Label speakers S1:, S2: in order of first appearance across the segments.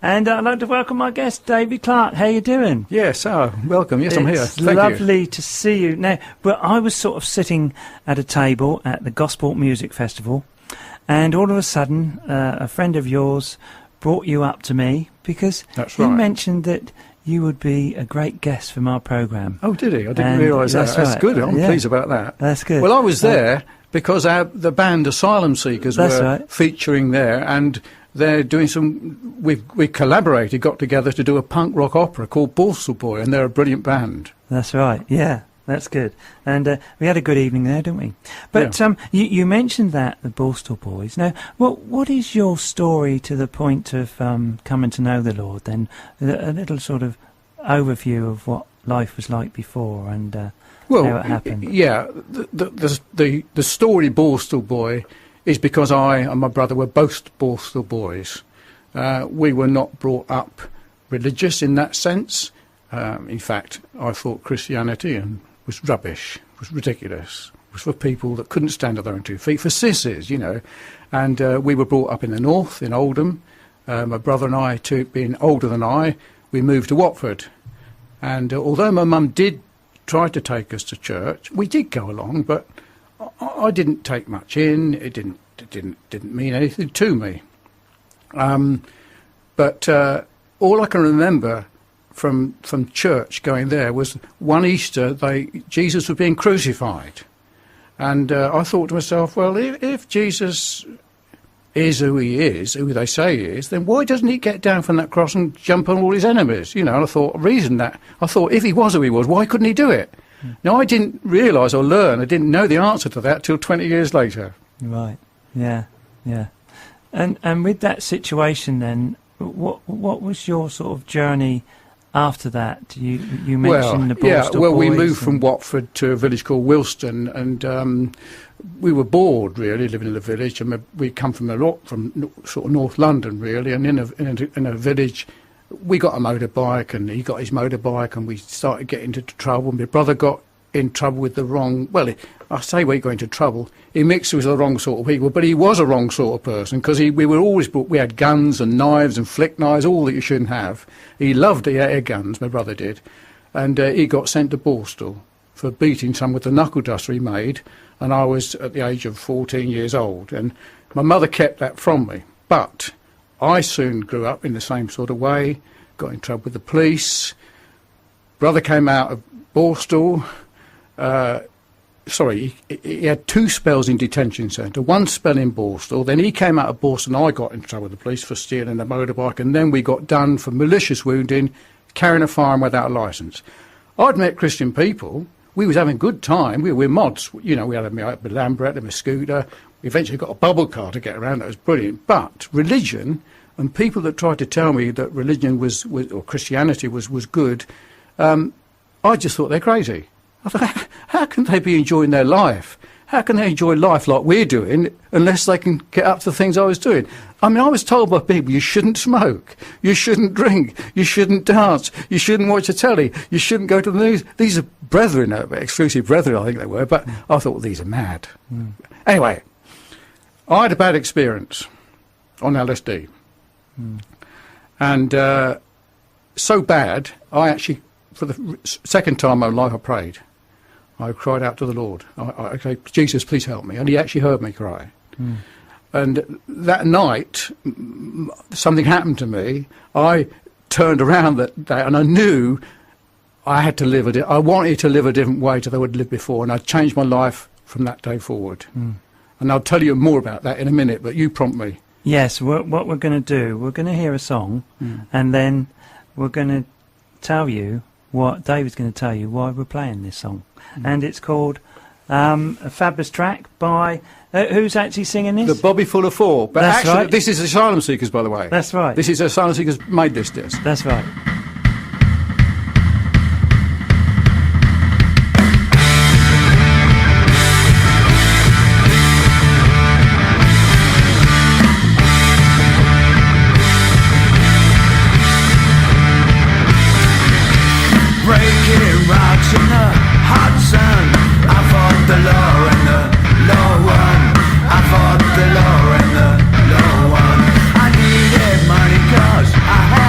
S1: And I'd like to welcome my guest, David Clarke. How you doing?
S2: Yes, welcome. Yes, I'm here.
S1: It's lovely to see you. Now, well, I was sort of sitting at a table at the Gospel Music Festival, and all of a sudden, a friend of yours brought you up to me because he mentioned that you would be a great guest for my programme.
S2: Oh, did he? I didn't realise that. That's good. I'm pleased about that.
S1: That's good.
S2: Well, I was there because the band Asylum Seekers were featuring there, and they're doing some... We collaborated, got together to do a punk rock opera called Borstal Boy, and they're a brilliant band.
S1: That's right, yeah. That's good. And we had a good evening there, didn't we? But you mentioned that, the Borstal Boys. Now, what is your story to the point of coming to know the Lord then? A little sort of overview of what life was like before and how it happened.
S2: Yeah, the story Borstal Boy is because I and my brother were both Borstal Boys. We were not brought up religious in that sense. In fact, I thought Christianity was rubbish, was ridiculous, was for people that couldn't stand on their own 2 feet, for sissies, you know. And we were brought up in the north, in Oldham. My brother and I, being older than I, we moved to Watford. And although my mum did try to take us to church, we did go along, but I didn't take much in. It didn't mean anything to me. But all I can remember from church going there was one Easter Jesus was being crucified, and I thought to myself, well, if Jesus is who he is, who they say he is, then why doesn't he get down from that cross and jump on all his enemies? You know, and I thought if he was who he was, why couldn't he do it? Now, I didn't realise or learn, I didn't know the answer to that till 20 years later.
S1: Right, yeah. And with that situation then, what was your sort of journey after that? You mentioned the Borstal Boys.
S2: We moved from Watford to a village called Wilston, and we were bored really living in the village. And we come from sort of North London really, and in a village, we got a motorbike, and he got his motorbike, and we started getting into trouble. My brother got in trouble with the wrong... Well, I say we got into trouble. He mixed with the wrong sort of people, but he was a wrong sort of person because we were always... We had guns and knives and flick knives, all that you shouldn't have. He loved air guns, my brother did. And he got sent to Borstal for beating some with the knuckle duster he made, and I was at the age of 14 years old. And my mother kept that from me. But I soon grew up in the same sort of way, got in trouble with the police. Brother came out of Borstal... he had 2 spells in detention centre, 1 spell in Borstal, then he came out of Borstal and I got in trouble with the police for stealing a motorbike, and then we got done for malicious wounding, carrying a firearm without a licence. I'd met Christian people, we was having a good time, we were mods, you know, we had a Lambret and a scooter, we eventually got a bubble car to get around, that was brilliant, but religion, and people that tried to tell me that religion or Christianity was good, I just thought they're crazy. I thought, how can they be enjoying their life? How can they enjoy life like we're doing unless they can get up to the things I was doing? I mean, I was told by people, you shouldn't smoke, you shouldn't drink, you shouldn't dance, you shouldn't watch the telly, you shouldn't go to the news. These are brethren, exclusive brethren, I think they were, but I thought, well, these are mad. Anyway, I had a bad experience on LSD. And so bad, I actually, for the second time in my life, I prayed. I cried out to the Lord. I said, Jesus, please help me. And he actually heard me cry. And that night, something happened to me. I turned around that day and I knew I had to live I wanted to live a different way to the way I'd lived before. And I changed my life from that day forward. And I'll tell you more about that in a minute, but you prompt me.
S1: Yes, what we're going to do, we're going to hear a song and then we're going to tell you what David's going to tell you why we're playing this song. And it's called a fabulous track by who's actually singing this?
S2: The Bobby Fuller Four. But
S1: that's
S2: actually,
S1: right.
S2: This is Asylum Seekers, by the way.
S1: That's right.
S2: This is Asylum Seekers made this disc.
S1: That's right.
S3: Breaking rocks in the hot sun. I fought the law and the law won. I fought the law and the law won. I needed money 'cause I had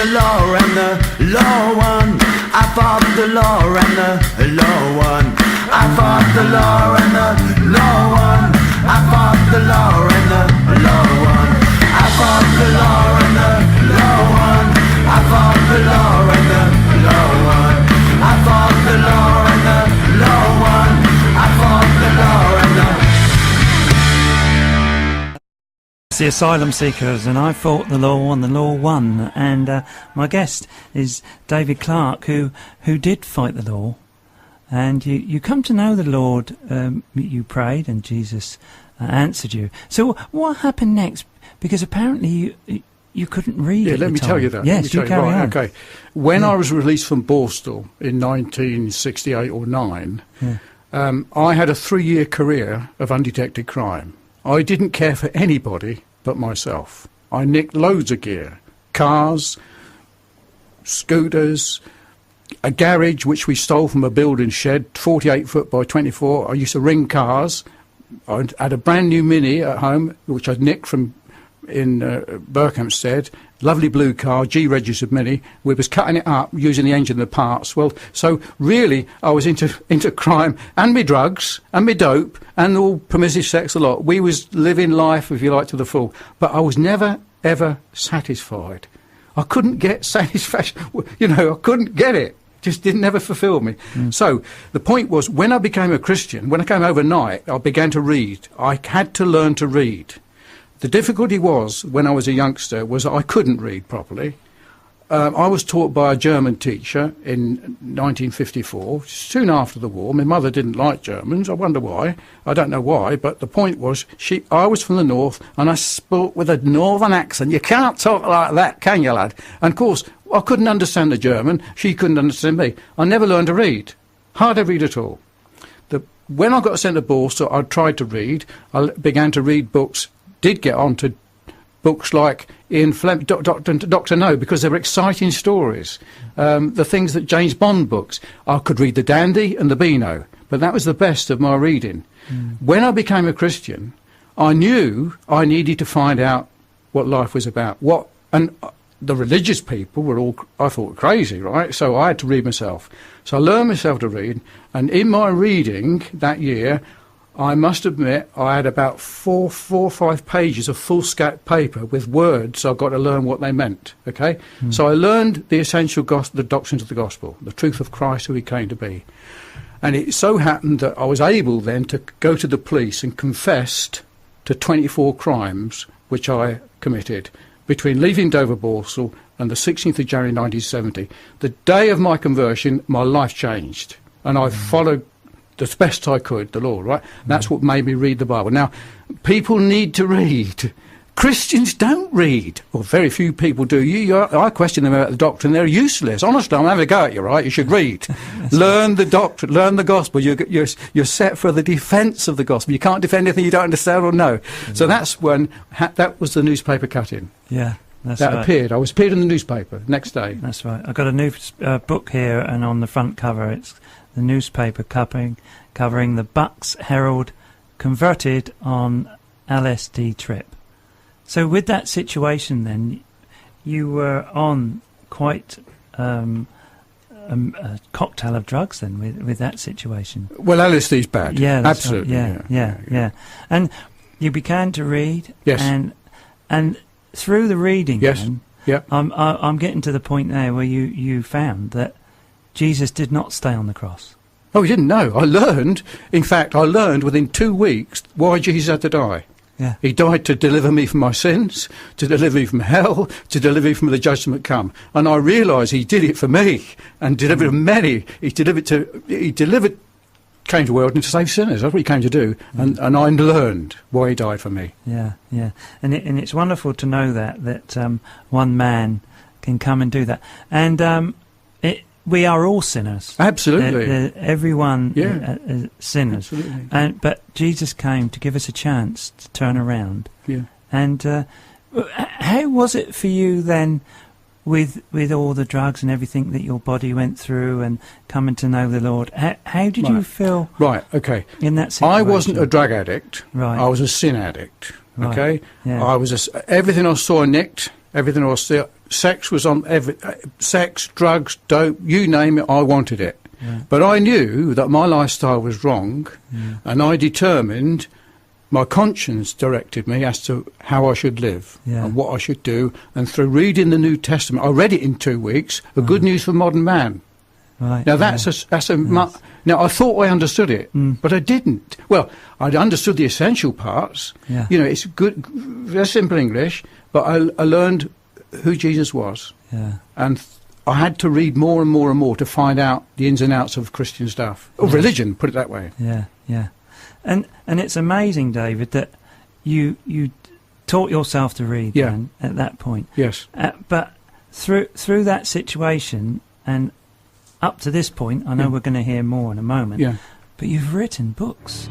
S3: the law and the law won. I fought the law and the law won. I fought the law and the law won. I fought the law and the law won. I fought the law and the law won. I fought the law and the law won. I fought the law and the law won. I fought the law and the
S1: The Asylum Seekers, and I fought the law and the law won. And my guest is David Clarke, who did fight the law. And you come to know the Lord. You prayed, and Jesus answered you. So what happened next? Because apparently you couldn't read.
S2: Yeah,
S1: at
S2: let
S1: the
S2: me
S1: time.
S2: tell you that.
S1: Yes, you carry on.
S2: Okay. When I was released from Borstal in 1968 or 9, I had a 3-year career of undetected crime. I didn't care for anybody but myself. I nicked loads of gear, cars, scooters, a garage which we stole from a building shed, 48 foot by 24. I used to ring cars. I had a brand new Mini at home, which I'd nicked from in Berkhamsted. Lovely blue car, G-registered Mini. We was cutting it up using the engine and the parts. Well, so really I was into crime and me drugs and me dope and all permissive sex a lot. We was living life, if you like, to the full. But I was never, ever satisfied. I couldn't get satisfaction. You know, I couldn't get it. Just didn't ever fulfill me. So the point was, when I became a Christian, when I came overnight, I began to read. I had to learn to read. The difficulty was, when I was a youngster, was I couldn't read properly. I was taught by a German teacher in 1954, soon after the war. My mother didn't like Germans. I wonder why. I don't know why, but the point was, I was from the north, and I spoke with a northern accent. You can't talk like that, can you, lad? And, of course, I couldn't understand the German. She couldn't understand me. I never learned to read. Hardly read at all. When I got sent to Borstal, I tried to read. I began to read books. Did get on to books like Ian Fleming, Dr. No, because they were exciting stories. The things that James Bond books. I could read The Dandy and The Beano, but that was the best of my reading. When I became a Christian, I knew I needed to find out what life was about. The religious people were all, I thought, crazy, right? So I had to read myself. So I learned myself to read, and in my reading that year, I must admit, I had about four or five pages of foolscap paper with words I've got to learn what they meant, okay? So I learned the essential the doctrines of the gospel, the truth of Christ, who he came to be. And it so happened that I was able then to go to the police and confessed to 24 crimes which I committed between leaving Dover Borstal and the 16th of January 1970. The day of my conversion, my life changed, and I followed as best I could the law, right? That's what made me read the Bible. Now, people need to read. Christians don't read, or very few people do. I question them about the doctrine. They're useless. Honestly, I'm having a go at you, right? You should read. Learn the doctrine, learn the gospel. You're set for the defence of the gospel. You can't defend anything you don't understand or know. So that's when, that was the newspaper cut-in.
S1: Yeah. That right.
S2: Appeared. I was appeared in the newspaper next day.
S1: That's right. I've got a new book here, and on the front cover it's the newspaper covering the Bucks Herald converted on LSD trip. So with that situation then, you were on quite a cocktail of drugs then with that situation.
S2: Well, LSD's bad.
S1: Yeah, that's
S2: absolutely.
S1: Right. Yeah. And you began to read.
S2: Yes.
S1: And through the reading,
S2: yes.
S1: Then,
S2: yep.
S1: I'm getting to the point now where you found that Jesus did not stay on the cross.
S2: Oh, you didn't know. I learned within 2 weeks why Jesus had to die.
S1: Yeah.
S2: He died to deliver me from my sins, to deliver me from hell, to deliver me from the judgment come. And I realised he did it for me and delivered many. He came to the world and to save sinners. That's what he came to do. And I learned why he died for me.
S1: Yeah. And it's wonderful to know that one man can come and do that. And we are all sinners.
S2: Absolutely.
S1: Everyone is sinners.
S2: Absolutely.
S1: But Jesus came to give us a chance to turn around. Yeah. And how was it for you then with all the drugs and everything that your body went through and coming to know the Lord? How did you feel in that situation?
S2: I wasn't a drug addict.
S1: Right.
S2: I was a sin addict.
S1: Right.
S2: Okay?
S1: Yeah.
S2: Everything I saw nicked, Everything else, sex was on sex, drugs, dope, you name it, I wanted it.
S1: Yeah.
S2: But I knew that my lifestyle was wrong, and I determined, my conscience directed me as to how I should live and what I should do. And through reading the New Testament, I read it in 2 weeks, The Good News for Modern Man.
S1: Right.
S2: Now now I thought I understood it, but I didn't. Well, I'd understood the essential parts.
S1: Yeah.
S2: You know, it's good, very simple English, but I learned who Jesus was.
S1: Yeah.
S2: And I had to read more and more and more to find out the ins and outs of Christian stuff. Or religion, put it that way.
S1: Yeah, yeah. And it's amazing, David, that you taught yourself to read then, at that point.
S2: Yes.
S1: But through that situation and up to this point, I know we're going to hear more in a moment, but you've written books.